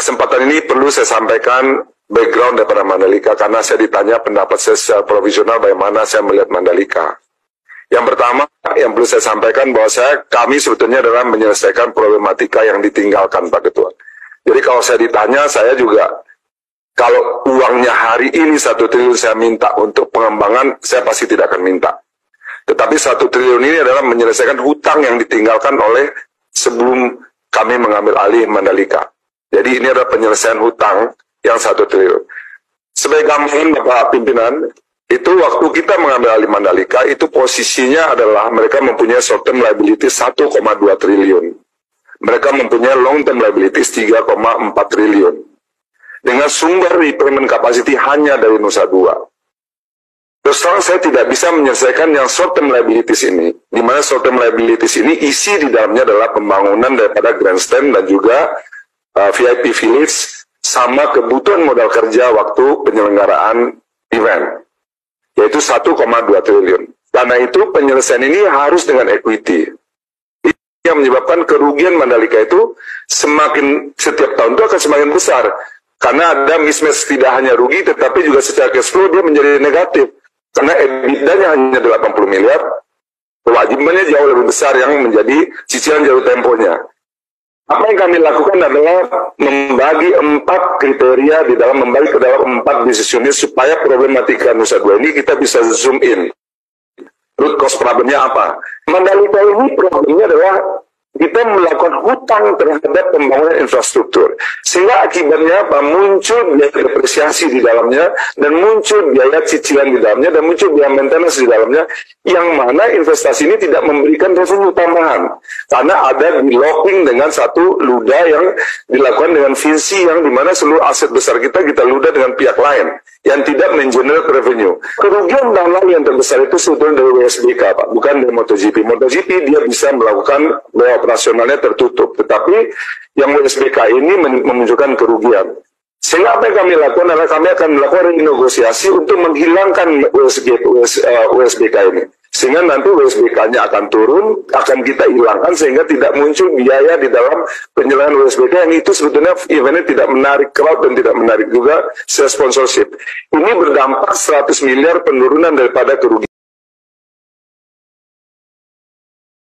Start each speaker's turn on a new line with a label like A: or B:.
A: kesempatan ini perlu saya sampaikan background daripada Mandalika, karena saya ditanya pendapat saya secara provisional bagaimana saya melihat Mandalika. Yang pertama, yang perlu saya sampaikan bahwa kami sebetulnya adalah menyelesaikan problematika yang ditinggalkan, Pak Ketua. Jadi kalau saya ditanya, saya juga, kalau uangnya hari ini 1 triliun saya minta untuk pengembangan, saya pasti tidak akan minta. Tetapi 1 triliun ini adalah menyelesaikan hutang yang ditinggalkan oleh sebelum kami mengambil alih Mandalika. Jadi ini adalah penyelesaian hutang yang 1 triliun. Sebagai gambaran Bapak Pimpinan, itu waktu kita mengambil alih Mandalika, itu posisinya adalah mereka mempunyai short term liabilities 1,2 triliun. Mereka mempunyai long term liabilities 3,4 triliun. Dengan sumber repayment capacity hanya dari Nusa Dua. Terus terang saya tidak bisa menyelesaikan yang short term liabilities ini, di mana short term liabilities ini isi di dalamnya adalah pembangunan daripada grandstand dan juga VIP Village, sama kebutuhan modal kerja waktu penyelenggaraan event, yaitu 1,2 triliun. Karena itu penyelesaian ini harus dengan equity. Ini yang menyebabkan kerugian Mandalika itu setiap tahun itu akan semakin besar. Karena ada mismatch, tidak hanya rugi, tetapi juga secara cash flow dia menjadi negatif. Karena EBITDA-nya hanya 80 miliar, kewajibannya jauh lebih besar yang menjadi cicilan jatuh temponya. Apa yang kami lakukan adalah membagi 4 kriteria membagi ke dalam 4 business unit supaya problematika Nusa Dua ini kita bisa zoom in. Root cause problemnya apa? Mandalika ini problemnya adalah kita melakukan hutang terhadap pembangunan infrastruktur. Sehingga akibatnya apa? Muncul biaya depresiasi di dalamnya, dan muncul biaya cicilan di dalamnya, dan muncul biaya maintenance di dalamnya, yang mana investasi ini tidak memberikan revenue tambahan. Karena ada di locking dengan satu luda yang dilakukan dengan visi yang dimana seluruh aset besar kita luda dengan pihak lain yang tidak mengenerate revenue. Kerugian tahun lalu yang terbesar itu sebetulnya dari WSBK, Pak, bukan dari MotoGP. MotoGP dia bisa melakukan bahwa operasionalnya tertutup, tetapi yang WSBK ini menunjukkan kerugian. Sehingga apa yang kami lakukan adalah kami akan melakukan renegosiasi untuk menghilangkan WSBK ini. Sehingga nanti WSBK-nya akan turun, akan kita hilangkan sehingga tidak muncul biaya di dalam penyelenggaraan WSBK yang itu sebetulnya eventnya tidak menarik crowd dan tidak menarik juga sponsorship. Ini berdampak 100 miliar penurunan daripada kerugian.